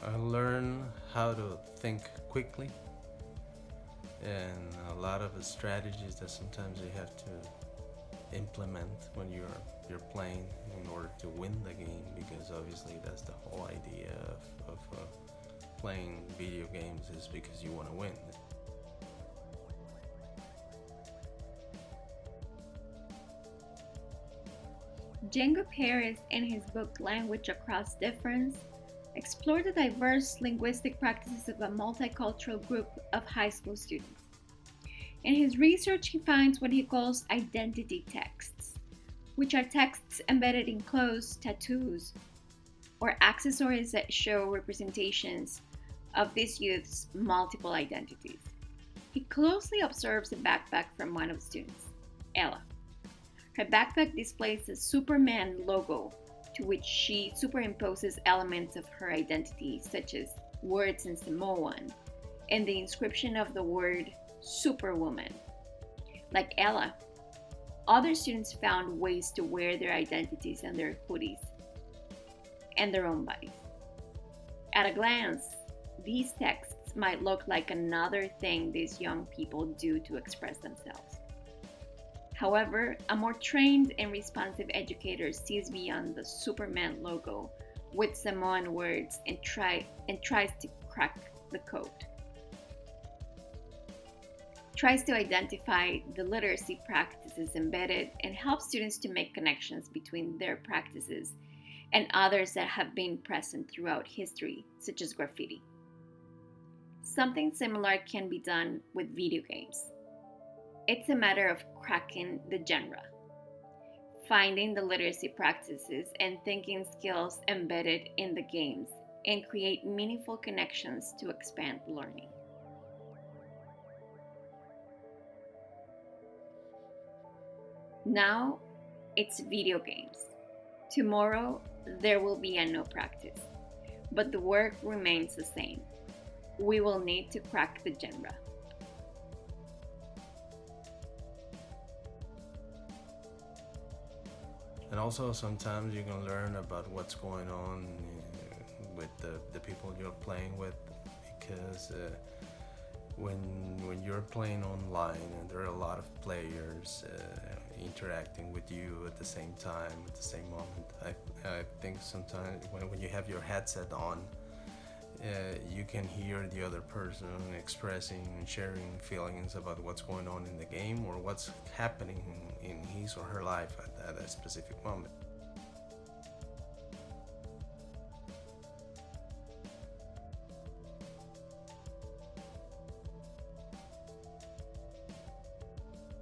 I learn how to think quickly and a lot of the strategies that sometimes you have to implement when you're playing in order to win the game, because obviously that's the whole idea of playing video games, is because you want to win. Django Paris, in his book Language Across Difference, explored the diverse linguistic practices of a multicultural group of high school students. In his research, he finds what he calls identity texts, which are texts embedded in clothes, tattoos, or accessories that show representations of these youth's multiple identities. He closely observes a backpack from one of the students, Ella. Her backpack displays a Superman logo to which she superimposes elements of her identity, such as words in Samoan and the inscription of the word Superwoman. Like Ella, other students found ways to wear their identities on their hoodies and their own bodies. At a glance, these texts might look like another thing these young people do to express themselves. However, a more trained and responsive educator sees beyond the Superman logo with Samoan words and tries to crack the code. Tries to identify the literacy practices embedded and help students to make connections between their practices and others that have been present throughout history, such as graffiti. Something similar can be done with video games. It's a matter of cracking the genre, finding the literacy practices and thinking skills embedded in the games, and create meaningful connections to expand learning. Now, it's video games. Tomorrow, there will be a no practice, but the work remains the same. We will need to crack the genre. And also sometimes you can learn about what's going on with the people you're playing with, because when you're playing online and there are a lot of players interacting with you at the same time, at the same moment, I think sometimes when you have your headset on, you can hear the other person expressing and sharing feelings about what's going on in the game or what's happening in his or her life at a specific moment.